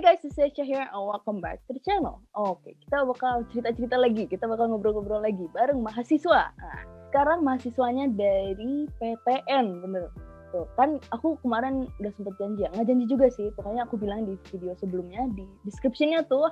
guys, this is Aisha here and welcome back to the channel. Oke, kita bakal cerita-cerita lagi, kita bakal ngobrol-ngobrol lagi bareng mahasiswa. Nah, sekarang mahasiswanya dari PTN, bener. Tuh, kan aku kemarin udah sempet janji, nggak janji juga sih, pokoknya aku bilang di video sebelumnya, di description-nya tuh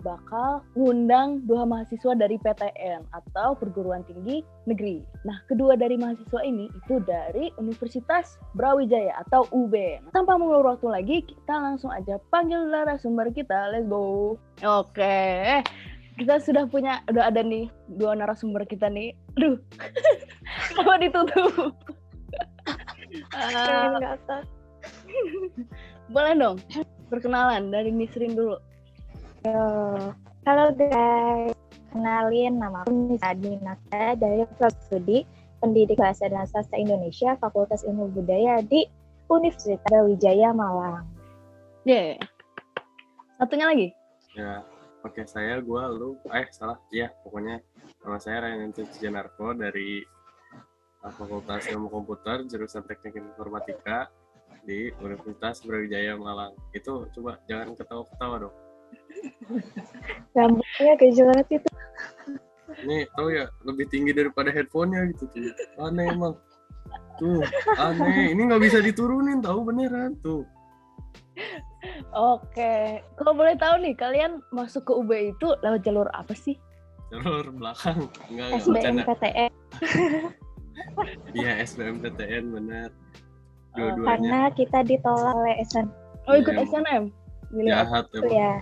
bakal ngundang 2 mahasiswa dari PTN atau perguruan tinggi negeri. Nah, kedua dari mahasiswa ini itu dari Universitas Brawijaya atau UB. Tanpa mengulur waktu lagi, kita langsung aja panggil narasumber kita. Let's go. Oke. Kita udah ada nih 2 narasumber kita nih. Aduh. Kenapa ditutup? Boleh dong perkenalan dari Nisrin dulu. Halo guys, kenalin nama aku Nisa Dinata dari Prodi Pendidik Bahasa dan Sastra Indonesia Fakultas Ilmu Budaya di Universitas Brawijaya Malang. Satunya lagi? Ya, oke, pokoknya nama saya Ryananto Cijanarko dari Fakultas Ilmu Komputer jurusan Teknik Informatika di Universitas Brawijaya Malang. Itu coba jangan ketawa-ketawa dong. Rambutnya gajah banget itu. Ini tahu ya, lebih tinggi daripada headphone-nya gitu tuh. Aneh emang. Tuh, aneh. Ini nggak bisa diturunin, tahu beneran tuh. Oke, kalau boleh tahu nih, kalian masuk ke UB itu lewat jalur apa sih? Jalur belakang. Enggak SBMPTN. Iya, SBMPTN benar. Dua-duanya. Karena kita ditolak oleh SN. Oh, ikut SNM? Milih jahat apa? Ya.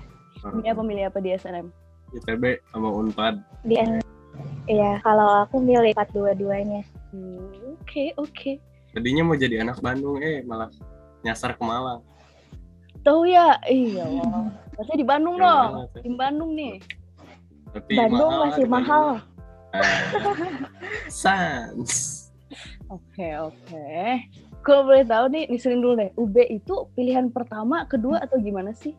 Milih apa di SNM? ITB sama Unpad. Iya, kalau aku milih 4 dua-duanya. Oke. Tadinya mau jadi anak Bandung, malah nyasar ke Malang. Tahu ya? Iya. Pasti di Bandung dong. Di Bandung nih. Tapi Bandung masih mahal. Sans. Oke. Kalau boleh tahu nih, Nisrin dulu deh. UB itu pilihan pertama, kedua atau gimana sih?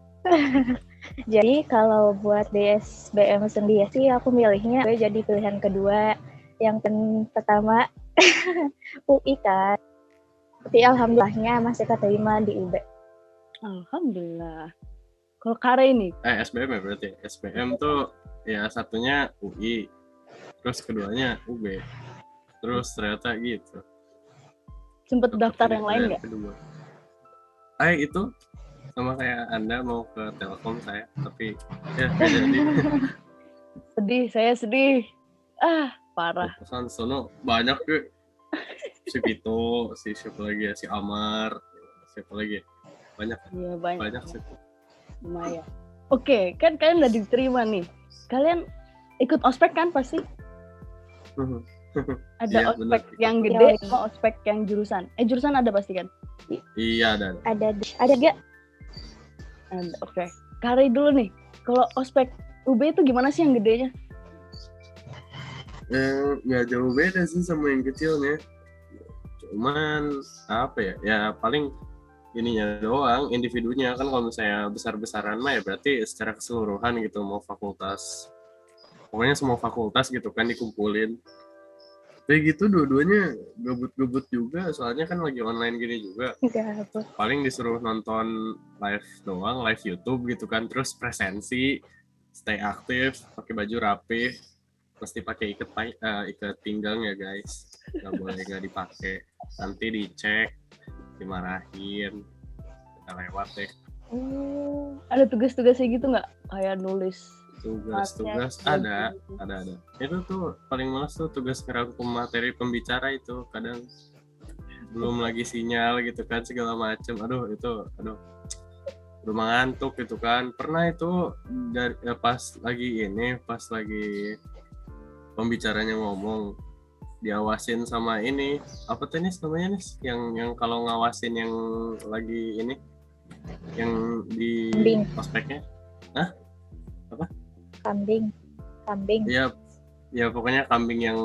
Jadi kalau buat di SBM sendiri sih aku milihnya jadi pilihan kedua. Yang pertama UI kan. Tapi alhamdulillahnya masih keterima di UB. Alhamdulillah. Kalau Kare ini? SBM ya berarti. SBM tuh ya satunya UI. Terus keduanya UB. Terus ternyata gitu. Sempet daftar yang lain nggak? Itu sama kayak Anda mau ke Telkom saya, tapi ya nggak jadi. Saya sedih. Parah. Pesan sono banyak tuh. Si Vito, siapa lagi ya, si Amar, siapa lagi? Banyak. Iya, banyak sih. Lumayan. Oke, kan kalian udah diterima nih. Kalian ikut ospek kan pasti? Ada ospek yang gede sama ospek yang jurusan. Jurusan ada pasti kan? Iya, ada. Ada gak? Oke. Kari dulu nih. Kalau ospek UB itu gimana sih yang gedenya? Nggak jauh beda sih sama yang kecilnya. Cuman apa ya? Ya paling ininya doang, individunya kan. Kalau misalnya besar-besaran mah ya berarti secara keseluruhan gitu, mau fakultas. Pokoknya semua fakultas gitu kan dikumpulin. Kayak gitu dua-duanya gebut-gebut juga, soalnya kan lagi online gini juga. Paling disuruh nonton live doang, live YouTube gitu kan, terus presensi, stay aktif, pakai baju rapi, mesti pakai ikat pinggang ya guys, nggak boleh nggak dipakai, nanti dicek, dimarahin, kita lewat deh. Ada tugas-tugasnya gitu nggak? Kayak nulis? Tugas ada. Itu tuh paling males tuh tugas ngerangkum materi pembicara itu, kadang belum lagi sinyal gitu kan segala macem. Aduh udah ngantuk gitu kan. Pernah itu pas lagi pembicaranya ngomong, diawasin sama ini apa tuh nih namanya nih, yang kalau ngawasin yang lagi ini, yang di ospeknya, apa? Kambing. Ya pokoknya kambing yang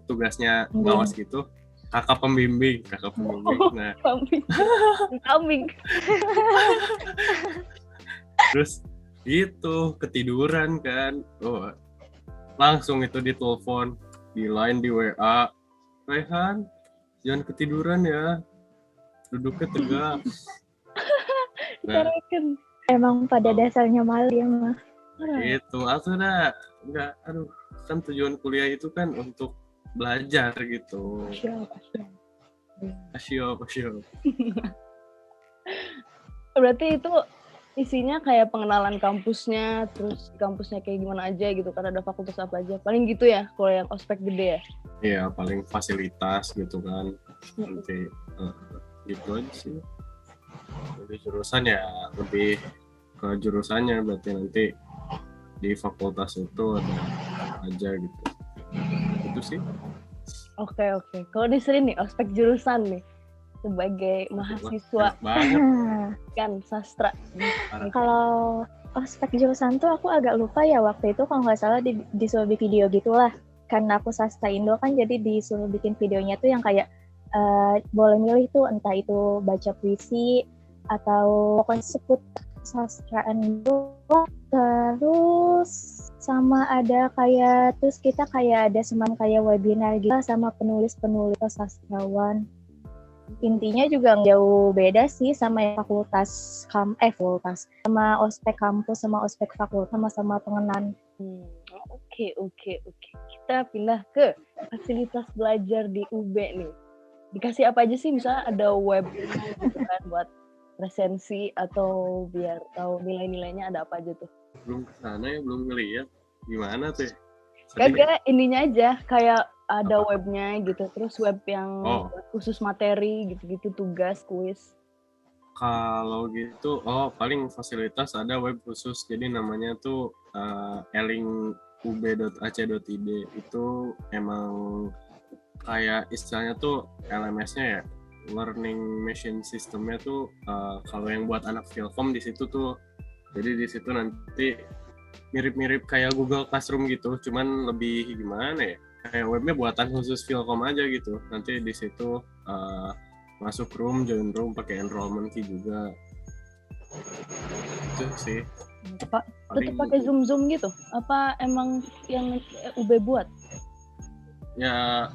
tugasnya ngawas gitu. Kakak pembimbing. Nah. Kambing. Terus gitu, ketiduran kan. Langsung itu ditelepon, di line, di WA. Rehan, jangan ketiduran ya. Duduknya tegak. Nah, Emang pada dasarnya malu ya mah. Itu aku udah nggak, aduh, kan tujuan kuliah itu kan untuk belajar gitu. Asyik. Berarti itu isinya kayak pengenalan kampusnya, terus kampusnya kayak gimana aja gitu kan, ada fakultas apa aja. Paling gitu ya kalau yang ospek gede ya. Iya, paling fasilitas gitu kan. Nanti gitu aja sih. Jadi jurusan ya lebih ke jurusannya, berarti nanti di fakultas itu ada apa aja gitu. Itu sih. Oke. Kalau di sini nih ospek jurusan nih sebagai mahasiswa banget kan sastra. Kalau ospek jurusan tuh aku agak lupa ya waktu itu, kalau nggak salah disuruh bikin video gitulah. Karena aku sastra Indo kan, jadi disuruh bikin videonya tuh yang kayak boleh milih tuh entah itu baca puisi atau pokoknya sebut sastraan Indo. Terus sama ada kayak, terus kita kayak ada semacam kayak webinar gitu sama penulis-penulis atau sastrawan. Intinya juga jauh beda sih sama yang fakultas sama ospek kampus sama ospek fakultas sama-sama pengenalan. Oke. Kita pindah ke fasilitas belajar di UB nih. Dikasih apa aja sih? Misalnya ada web gitu kan buat resensi atau biar tahu nilai-nilainya, ada apa aja tuh? Belum kesana ya, belum ngeliat gimana tuh. Kagak, ininya aja kayak ada webnya gitu, terus web yang khusus materi gitu-gitu, tugas, kuis. Kalau gitu, paling fasilitas ada web khusus, jadi namanya tuh elingub.ac.id. Itu emang kayak istilahnya tuh LMS-nya ya, Learning Machine System-nya tuh kalau yang buat anak Filkom di situ tuh, jadi di situ nanti mirip-mirip kayak Google Classroom gitu, cuman lebih gimana ya, kayak webnya buatan khusus Filkom aja gitu. Nanti di situ masuk room, join room, pakai enrollment key juga. Itu sih. Tetap pakai Zoom gitu? Apa emang yang UB buat? Ya,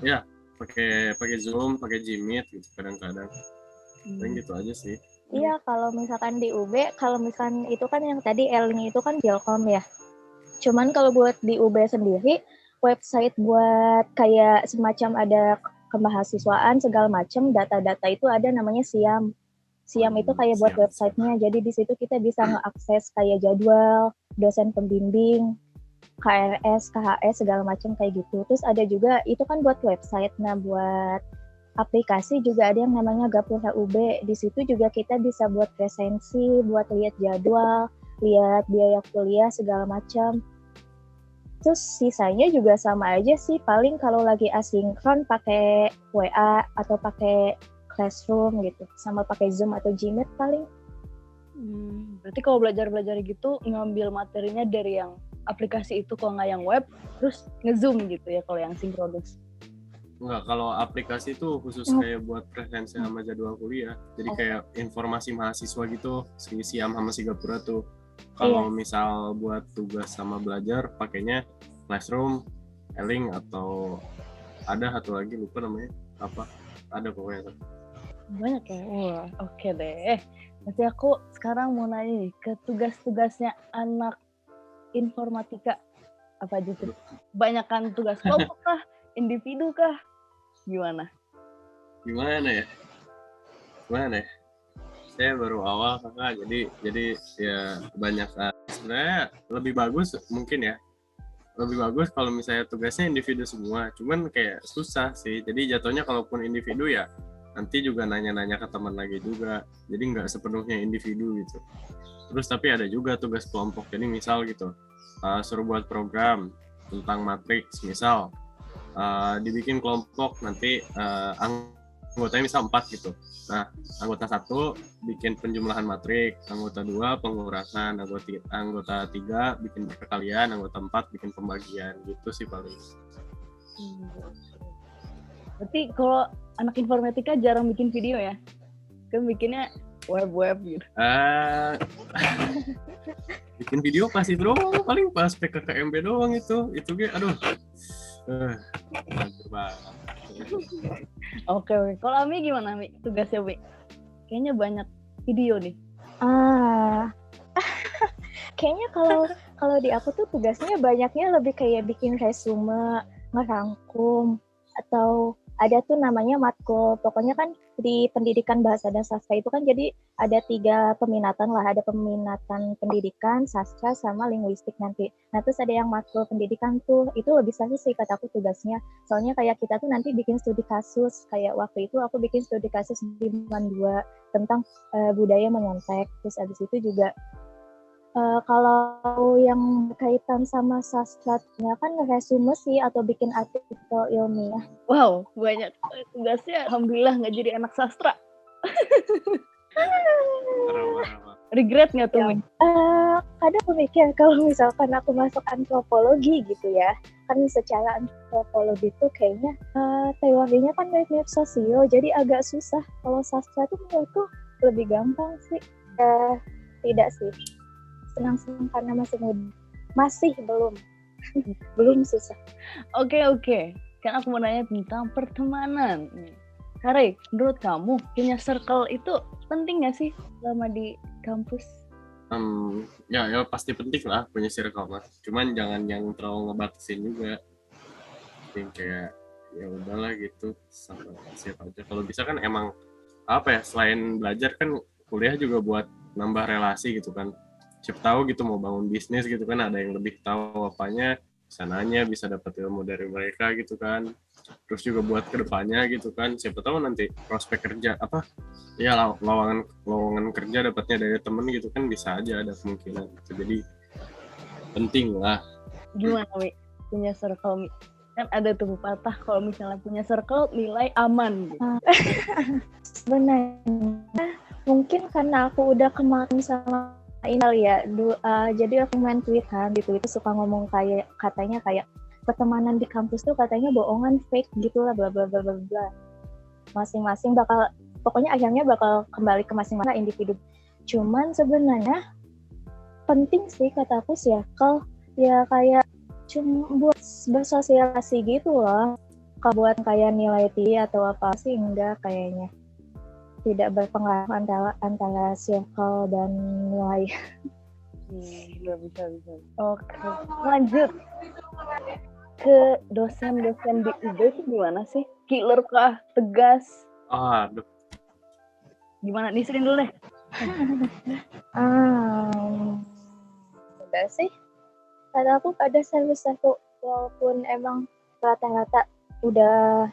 pakai Zoom, pakai Gmeet gitu kadang-kadang. Paling gitu aja sih. Iya, kalau misalkan di UB, kalau misalkan itu kan yang tadi L-nya itu kan Filkom ya. Cuman kalau buat di UB sendiri, website buat kayak semacam ada kemahasiswaan segala macam, data-data itu ada namanya SIAM. SIAM itu kayak buat websitenya, jadi di situ kita bisa ngeakses kayak jadwal, dosen pembimbing, KRS, KHS segala macam kayak gitu. Terus ada juga itu kan buat website. Nah, buat aplikasi juga ada yang namanya Gapura UB. Di situ juga kita bisa buat resensi, buat lihat jadwal, lihat biaya kuliah segala macam. Terus sisanya juga sama aja sih, paling kalau lagi asinkron pakai WA atau pakai Classroom gitu, sama pakai Zoom atau Gmeet paling. Berarti kalau belajar gitu ngambil materinya dari yang aplikasi itu, kalau nggak yang web, terus nge-zoom gitu ya kalau yang sinkronus. Enggak, kalau aplikasi itu khusus kayak buat presensi sama jadwal kuliah. Jadi kayak informasi mahasiswa gitu, si SIAM sama si Gapura tuh. Kalau misal buat tugas sama belajar, pakainya Classroom, Eling, atau ada satu lagi lupa namanya apa. Ada pokoknya. Banyak ya? Wah, oke deh. Nanti aku sekarang mau nanya nih ke tugas-tugasnya anak informatika. Apa aja tuh? Banyakan tugas kelompok kah? Individu kah? Gimana ya? Saya baru awal kakak, jadi ya banyak. Sebenarnya lebih bagus mungkin ya. Lebih bagus kalau misalnya tugasnya individu semua. Cuman kayak susah sih. Jadi jatuhnya kalaupun individu ya nanti juga nanya-nanya ke teman lagi juga. Jadi nggak sepenuhnya individu gitu. Terus tapi ada juga tugas kelompok. Jadi misal gitu, suruh buat program tentang matriks misal. Dibikin kelompok nanti anggotanya misal 4 gitu. Nah, anggota 1 bikin penjumlahan matrik, anggota 2 pengurasan, anggota 3 bikin perkalian, anggota 4 bikin pembagian gitu sih paling. Berarti kalau anak informatika jarang bikin video ya? Kan bikinnya web gitu. Bikin video pasti doang, paling pas PKKMB doang itu gue aduh. Oke. Kalau Ami gimana, Mi? Tugasnya, Mi? Kayaknya banyak video nih. Kayaknya kalau di aku tuh tugasnya banyaknya lebih kayak bikin resume, ngerangkum, atau ada tuh namanya matkul. Pokoknya kan di pendidikan bahasa dan sastra itu kan jadi ada 3 peminatan lah. Ada peminatan pendidikan, sastra, sama linguistik nanti. Nah terus ada yang matkul pendidikan tuh, itu lebih santai sih kataku tugasnya. Soalnya kayak kita tuh nanti bikin studi kasus. Kayak waktu itu aku bikin studi kasus di MAN2 tentang budaya menyontek. Terus abis itu juga kalau yang berkaitan sama sastranya kan resume sih atau bikin artikel ilmiah. Wow, banyak tugasnya. Alhamdulillah nggak jadi anak sastra. Regret nggak tuh? Kadang aku mikir kalau misalkan aku masuk antropologi gitu ya, kan secara antropologi itu kayaknya teorinya kan mirip-mirip sosio, jadi agak susah. Kalau sastra tuh menurutku lebih gampang sih. Tidak sih. Senang-senang karena masih muda. Masih belum susah. Oke. Kan aku mau nanya tentang pertemanan. Kare, menurut kamu punya circle itu penting nggak sih selama di kampus? Ya pasti penting lah punya circle mas. Cuman jangan yang terlalu ngebatasin juga. Yang kayak ya udahlah gitu sama siapa aja. Kalau bisa kan emang selain belajar kan kuliah juga buat nambah relasi gitu kan. Siapa tahu gitu mau bangun bisnis gitu kan, ada yang lebih tahu apanya, bisa nanya, bisa dapat ilmu dari mereka gitu kan. Terus juga buat kedepannya gitu kan, siapa tahu nanti prospek kerja lowongan kerja dapatnya dari temen gitu kan, bisa aja ada kemungkinan gitu. Jadi penting lah. Gimana Mi punya circle Mi? Kan ada tuh pepatah kalau misalnya punya circle nilai aman gitu. Sebenarnya mungkin karena aku udah kemarin sama ini ya, jadi aku main tweet kan gitu, itu suka ngomong katanya kayak pertemanan di kampus tuh katanya bohongan, fake gitulah, bla bla bla bla bla. Masing-masing pokoknya akhirnya bakal kembali ke masing-masing individu. Cuman sebenarnya penting sih kataku circle ya, kayak cuma buat bersosialisasi gitu lah. Kalau buat kayak nilai tinggi atau apa sih enggak, kayaknya tidak berpengaruh antara circle dan nilai. Bisa. Oke, lanjut ke dosen-dosen di UB itu gimana sih? Killer kah? Tegas? Aduh. Gimana? Nisrin dulu deh. Udah sih. Kata aku ada satu, walaupun emang rata-rata udah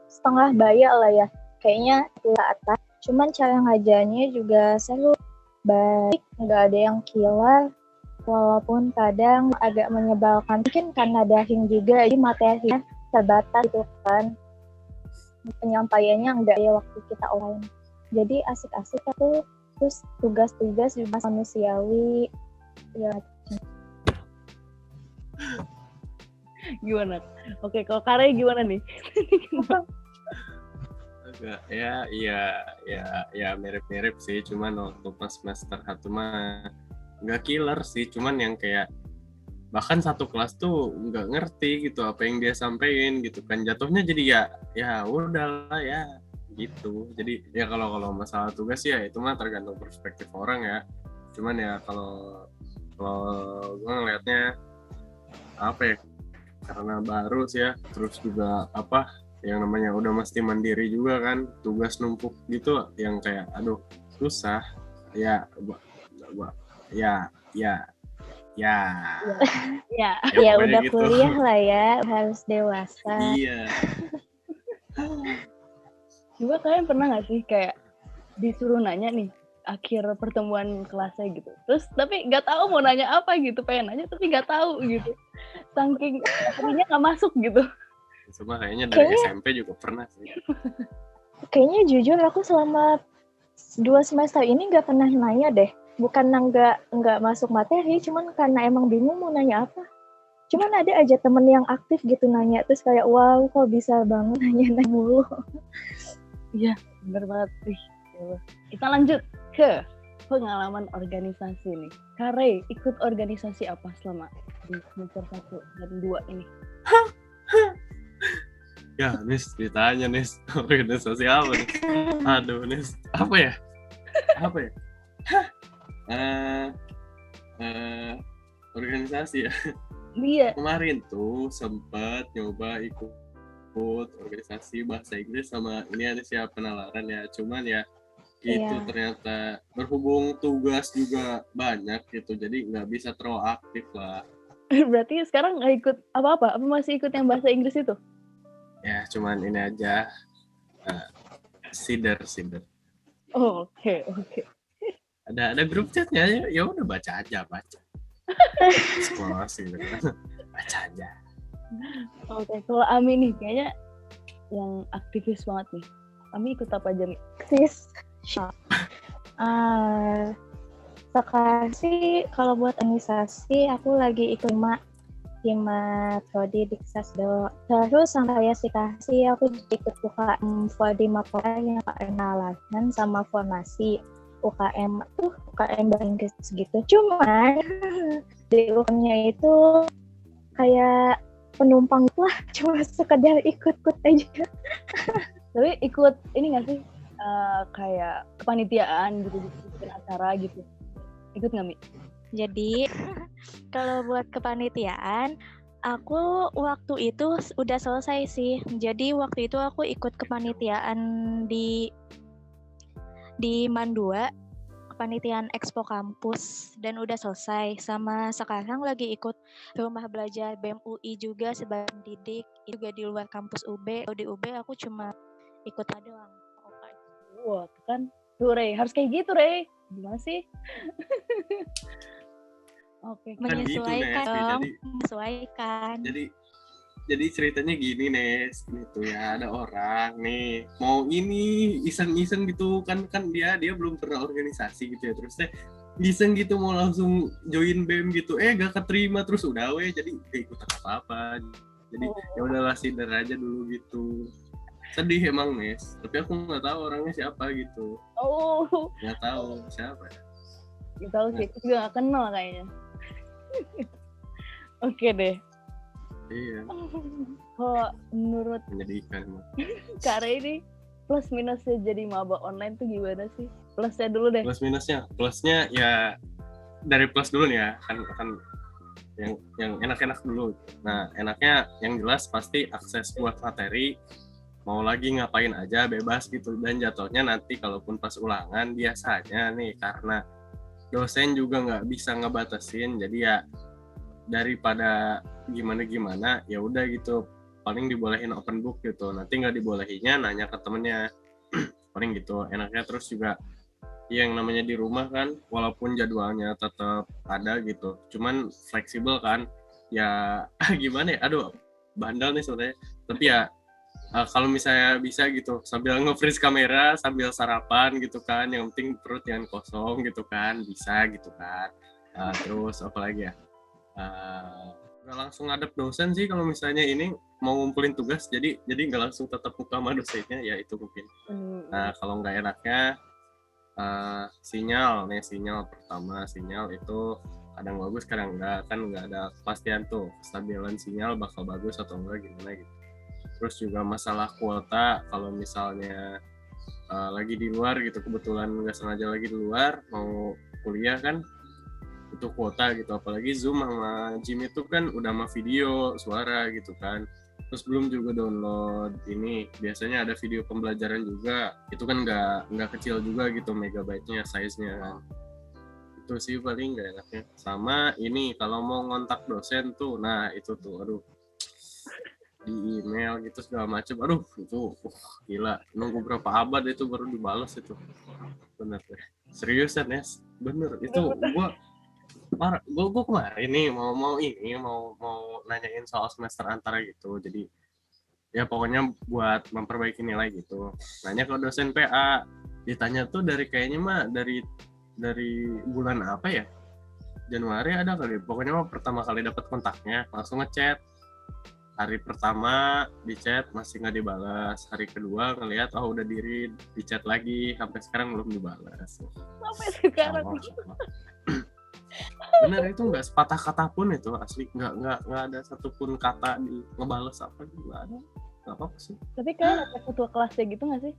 setengah bayak lah ya. Kayaknya ke atas, cuman cara ngajarnya juga seru, baik, nggak ada yang killer, walaupun kadang agak menyebalkan, mungkin karena daring juga, jadi materinya terbatas gitu kan, penyampaiannya nggak ya waktu kita online, jadi asik-asik aku, terus tugas-tugas juga manusiawi, ya. Gimana? Oke, kalau Kare gimana nih? Ya mirip-mirip sih, cuman waktu pas semester 1 mah nggak killer sih, cuman yang kayak bahkan satu kelas tuh nggak ngerti gitu apa yang dia sampein gitu kan, jatuhnya jadi ya udahlah ya gitu. Jadi ya kalau masalah tugas ya itu mah tergantung perspektif orang ya, cuman ya kalau gue ngelihatnya karena baru sih ya, terus juga yang namanya udah mesti mandiri juga kan, tugas numpuk gitu yang kayak aduh susah ya udah gitu. Kuliah lah ya, harus dewasa. Iya. Juga kalian pernah nggak sih kayak disuruh nanya nih akhir pertemuan kelasnya gitu, terus tapi nggak tahu mau nanya apa gitu, pengen nanya tapi nggak tahu gitu, saking akhirnya nggak masuk gitu. Cuma kayaknya SMP juga pernah sih. Kayaknya jujur aku selama 2 semester ini nggak pernah nanya deh. Bukan nggak masuk materi, cuman karena emang bingung mau nanya apa. Cuman ada aja temen yang aktif gitu nanya, terus kayak wow kok bisa banget nanya mulu. Iya, bener banget sih. Kita lanjut ke pengalaman organisasi nih. Kare ikut organisasi apa selama di semester 1 dan 2 ini? Ya, Nis, ditanya Nis, organisasi apa nih? Aduh, Nis, apa ya? organisasi ya. Iya. Kemarin tuh sempat nyoba ikut organisasi bahasa Inggris sama ini ada siapa penalaran ya. Cuman ya gitu ternyata berhubung tugas juga banyak gitu, jadi nggak bisa terlalu aktif lah. Berarti sekarang nggak ikut apa-apa? Apa masih ikut yang bahasa Inggris itu? Ya cuman ini aja sider. Oh, oke. Ada grup chatnya ya udah baca. Sekolah sih baca aja. Oke, kalau Ami nih kayaknya yang aktivis banget nih. Ami ikut apa aja nih? Aktivis. Sekarang sih kalau buat organisasi aku lagi ikut Hima Prodi Diksasdo. Terus sampai ya kasih aku ikut UKM Prodi Mapora yang penalaran sama formasi. UKM bahasa Inggris gitu. Cuman di UKM-nya itu kayak penumpang lah, cuma sekedar ikut-ikut aja. Tapi ikut ini nggak sih? Kayak kepanitiaan gitu, bikin acara gitu. Ikut nggak, Mi? Jadi kalau buat kepanitiaan, aku waktu itu udah selesai sih. Jadi waktu itu aku ikut kepanitiaan di Mandua, kepanitiaan Expo Kampus, dan udah selesai. Sama sekarang lagi ikut rumah belajar BEM UI juga sebagai pendidik, juga di luar kampus UB. Di UB aku cuma ikut doang. Wah, kan tuh Rey, harus kayak gitu Rey. Gimana sih? Oke, menyesuaikan gitu, dong. Menyesuaikan. Jadi ceritanya gini Nes, gitu ya, ada orang nih mau ini iseng-iseng gitu kan dia belum pernah organisasi gitu ya, terus iseng gitu mau langsung join BEM gitu, gak keterima, terus udah jadi ikut apa-apa, jadi ya udahlah sider aja dulu gitu. Sedih emang Nes, tapi aku nggak tahu orangnya siapa gitu. Nggak tahu siapa. Nggak tahu sih, aku juga nggak kenal kayaknya. Oke deh. Iya. Kalau menurut menyedihkan Kak Rey ini plus minusnya jadi maba online tuh gimana sih? Plusnya dulu deh. Plusnya ya dari plus dulu nih ya, kan yang enak-enak dulu. Nah, enaknya yang jelas pasti akses buat materi, mau lagi ngapain aja bebas gitu, dan jatuhnya nanti kalaupun pas ulangan biasanya nih karena dosen juga nggak bisa ngebatasin, jadi ya daripada gimana ya udah gitu, paling dibolehin open book gitu, nanti nggak dibolehinnya nanya ke temennya. Paling gitu enaknya. Terus juga yang namanya di rumah kan walaupun jadwalnya tetap ada gitu, cuman fleksibel kan ya. Gimana ya, aduh bandel nih sebenarnya, tapi ya kalau misalnya bisa gitu sambil nge-freeze kamera sambil sarapan gitu kan, yang penting perut jangan kosong gitu kan, bisa gitu kan. Terus apa lagi ya, nggak langsung ngadep dosen sih kalau misalnya ini mau ngumpulin tugas, jadi nggak langsung tatap muka sama dosennya, ya itu mungkin. Nah kalau nggak enaknya sinyal pertama, sinyal itu kadang bagus kadang enggak, kan nggak ada kepastian tuh kestabilan sinyal bakal bagus atau enggak gimana gitu. Terus juga masalah kuota, kalau misalnya lagi di luar gitu, kebetulan nggak sengaja lagi di luar mau kuliah kan, itu kuota gitu, apalagi Zoom sama Jim itu kan udah sama video, suara gitu kan. Terus belum juga download ini, biasanya ada video pembelajaran juga, itu kan nggak kecil juga gitu megabyte-nya, size-nya kan. Itu sih paling nggak enaknya. Sama ini kalau mau ngontak dosen tuh, nah itu tuh aduh, di email gitu segala macam, aduh itu gila, nunggu berapa abad itu baru dibalas itu. Bener deh, seriusan ya, bener itu. Gue kemarin nih mau nanyain soal semester antara gitu, jadi ya pokoknya buat memperbaiki nilai gitu, nanya ke dosen PA, ditanya tuh dari kayaknya mah dari bulan apa ya, Januari ada kali, pokoknya mah pertama kali dapat kontaknya langsung ngechat. Hari pertama di chat masih nggak dibalas, hari kedua ngelihat udah di chat lagi, sampai sekarang belum dibalas. Sampai sekarang. Bener, itu nggak sepatah kata pun itu asli, nggak ada satupun kata di ngebales apa gitu, nggak ada, nggak apa-apa sih. Tapi kalian ada ketua kelasnya gitu nggak sih?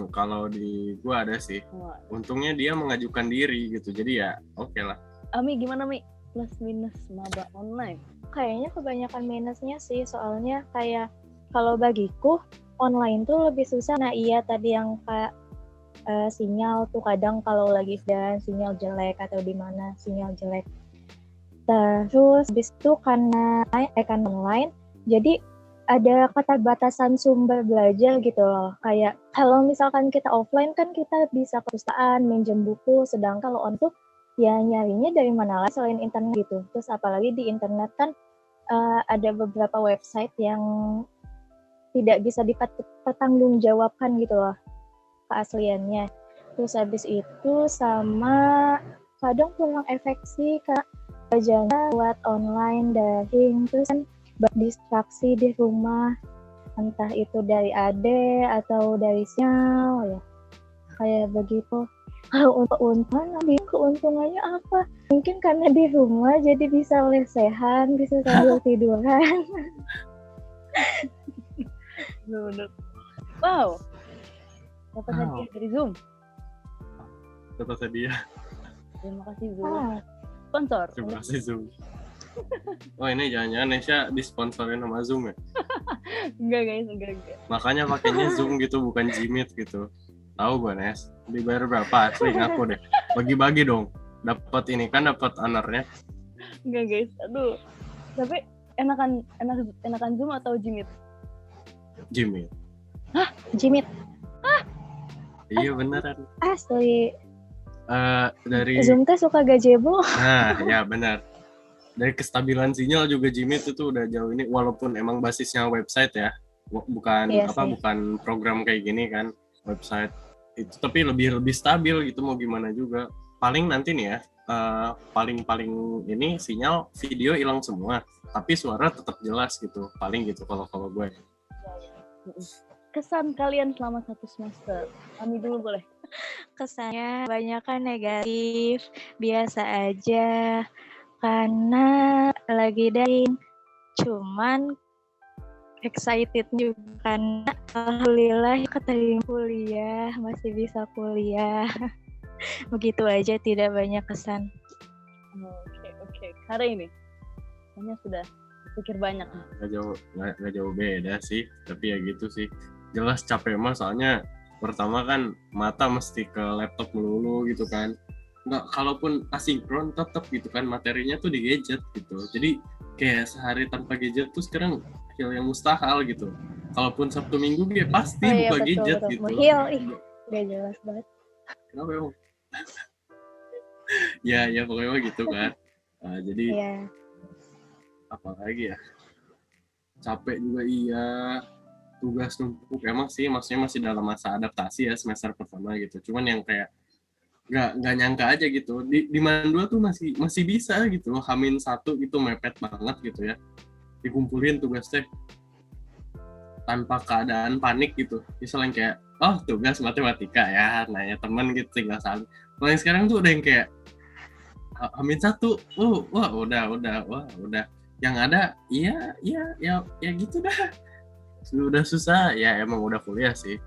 Kalau di gua ada sih. Untungnya dia mengajukan diri gitu, jadi ya oke lah. Ami gimana Mi? Plus minus maba online. Kayaknya kebanyakan minusnya sih, soalnya kayak kalau bagiku online tuh lebih susah. Nah iya tadi yang kayak sinyal tuh kadang kalau lagi dan sinyal jelek atau di mana sinyal jelek. Terus habis itu karena online, jadi ada keterbatasan sumber belajar gitu loh. Kayak kalau misalkan kita offline kan kita bisa ke perpustakaan, minjem buku, sedangkan kalau on tuh ya nyarinya dari mana lagi selain internet gitu. Terus apalagi di internet kan ada beberapa website yang tidak bisa dipertanggungjawabkan gitu loh keasliannya. Terus habis itu sama kadang kurang efektif Kak belajarnya buat online daring, terus kan distraksi di rumah, entah itu dari ade atau dari sinyal ya kayak begitu. Kalau untuk keuntungannya apa? Mungkin karena di rumah jadi bisa lesehan, bisa sambil tiduran. Bener. Wow. Dapat hadiah dari Zoom. Dapat hadiah. Terima kasih Zoom. Sponsor. Terima kasih Zoom. Oh ini jangan-jangan Nesha disponsorin sama Zoom ya? Enggak guys, enggak. Makanya pakainya Zoom gitu, bukan Gmeet gitu. Tahu gue Nes, dibayar berapa? Asli ngaku deh. Bagi-bagi dong. Dapat ini kan, dapat honornya. Enggak guys, aduh. Tapi enakan Zoom atau Gmeet? Gmeet. Hah? Gmeet? Iya beneran. Asli. Dari Zoom tuh suka gazebo. Nah, ya benar. Dari kestabilan sinyal juga Gmeet itu udah jauh ini, walaupun emang basisnya website ya, bukan bukan program kayak gini kan, website itu, tapi lebih stabil gitu, mau gimana juga. Paling nanti nih ya, paling ini sinyal video hilang semua, tapi suara tetap jelas gitu, paling gitu kalau gue. Kesan kalian selama 1 semester, kami dulu boleh. Kesannya banyak kan negatif, biasa aja karena lagi daring, cuman excited juga karena alhamdulillah keterima kuliah, masih bisa kuliah. Begitu aja, tidak banyak kesan. Oke. Hari ini hanya sudah pikir banyak. Nggak jauh beda sih, tapi ya gitu sih. Jelas capek mah, soalnya pertama kan mata mesti ke laptop melulu gitu kan. Nggak, kalaupun asinkron tetap gitu kan, materinya tuh di gadget gitu. Jadi kayak sehari tanpa gadget tuh sekarang hal yang mustahil gitu. Kalaupun Sabtu Minggu ya pasti buka gadget betul. gitu. Muhil, gak jelas banget. Kenapa emang? ya pokoknya gitu kan. Jadi apa lagi ya? Capek juga iya. Tugas numpuk emang sih, maksudnya masih dalam masa adaptasi ya semester pertama gitu. Cuman yang kayak nggak nyangka aja gitu, di Mandua tuh masih bisa gitu, H-1 gitu mepet banget gitu ya, dikumpulin tugasnya tanpa keadaan panik gitu. Misalnya kayak tugas matematika ya, nanya temen gitu tinggal salin. Kalau yang sekarang tuh udah yang kayak H-1 wah udah yang ada ya gitu dah. Sudah susah ya, emang udah kuliah sih.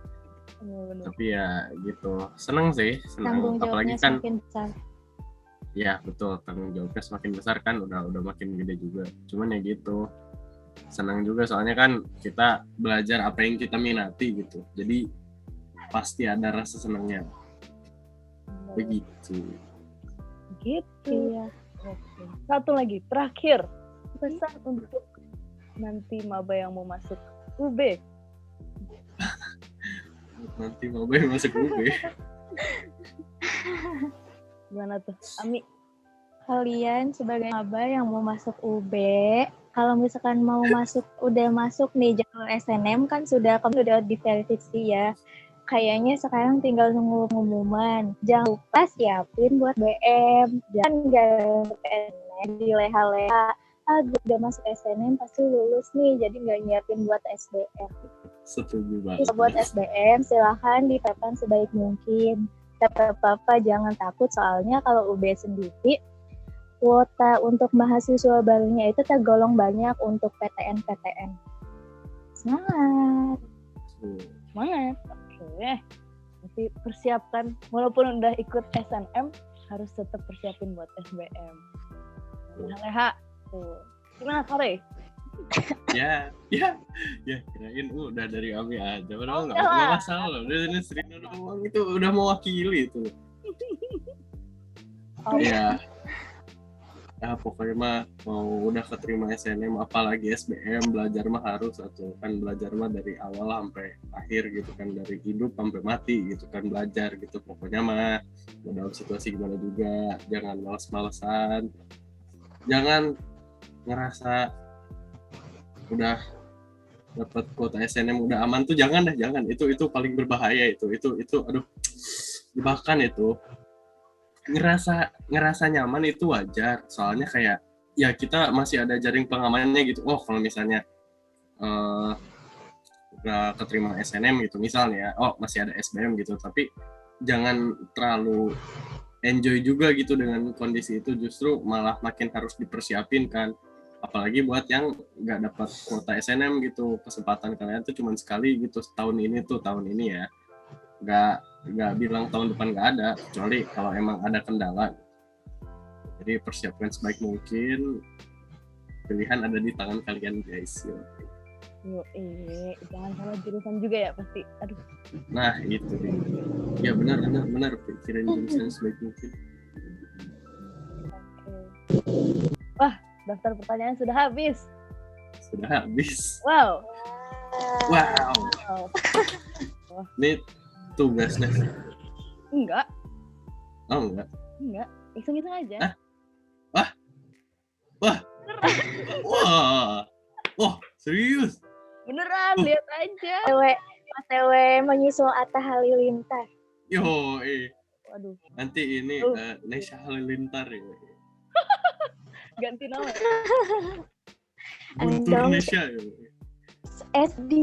Tapi ya gitu, seneng apalagi kan semakin besar. Ya betul, tanggung jawabnya semakin besar kan, udah makin gede juga. Cuman ya gitu, senang juga soalnya kan kita belajar apa yang kita minati gitu, jadi pasti ada rasa senangnya. Begitu. Iya. Oke. Satu lagi terakhir, pesan untuk nanti maba yang mau masuk UB. Nanti maba yang masuk UB. Gimana tuh, Ami? Kalian sebagai maba yang mau masuk UB, kalau misalkan udah masuk nih jalur SNM kan sudah diverifikasi ya. Kayaknya sekarang tinggal nunggu pengumuman. Jangan lupa siapin buat BM. Jangan nggak SNM di leha-leha. Udah masuk SNM pasti lulus nih, jadi nggak nyiapin buat SBM. Setuju banget. Terus buat SBM silahkan dipersiapkan sebaik mungkin. Tapi apa-apa jangan takut, soalnya kalau UB sendiri kuota untuk mahasiswa barunya itu tergolong banyak untuk PTN. Semangat. Semangat. Oke. Nanti persiapkan, walaupun udah ikut SNM, harus tetap persiapin buat SBM. Leha, tuh. Gimana Kare? Ya, kirain udah dari Ami aja. Padahal nggak masalah. Udah Srina doang itu udah mewakili itu. Iya. Ya pokoknya mah mau udah keterima SNM apalagi SBM belajar mah harus atau kan belajar mah dari awal sampai akhir gitu kan, dari hidup sampai mati gitu kan belajar gitu. Pokoknya mah dalam situasi gimana juga jangan malas-malesan, jangan ngerasa udah dapat kuota SNM udah aman tuh, jangan itu paling berbahaya itu aduh bahkan itu ngerasa nyaman itu wajar, soalnya kayak ya kita masih ada jaring pengamannya gitu. Oh kalau misalnya udah keterima SNM gitu misalnya, oh masih ada SBM gitu, tapi jangan terlalu enjoy juga gitu dengan kondisi itu, justru malah makin harus dipersiapin kan, apalagi buat yang nggak dapat kuota SNM gitu. Kesempatan kalian tuh cuma sekali gitu, tahun ini ya, nggak bilang tahun depan nggak ada, kecuali kalau emang ada kendala. Jadi persiapkan sebaik mungkin, pilihan ada di tangan kalian guys. Jangan salah jurusan juga ya pasti. Aduh. Nah itu deh. Ya benar pikirin jurusan sebaik mungkin. Oke. Wah, daftar pertanyaan sudah habis. Wow. Ini tugasnya? Enggak. Oh enggak. Hitung-hitung aja. Wah, serius? Beneran, lihat aja. OTW menyusul Atta Halilintar. Waduh. Nanti ini Nesha Halilintar ya. Ganti nama. Guntur Nesha ya. SD.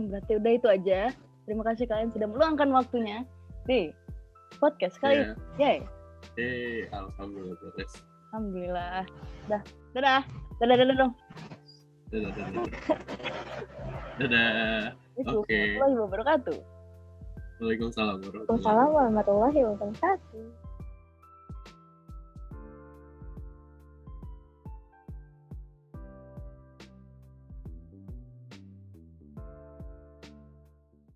Berarti udah itu aja. Terima kasih kalian sudah meluangkan waktunya di podcast kali ini. Alhamdulillah beres. Alhamdulillah. Dadah dong. Dadah. Oke. Warahmatullahi wabarakatuh. Waalaikumsalam warahmatullahi wabarakatuh.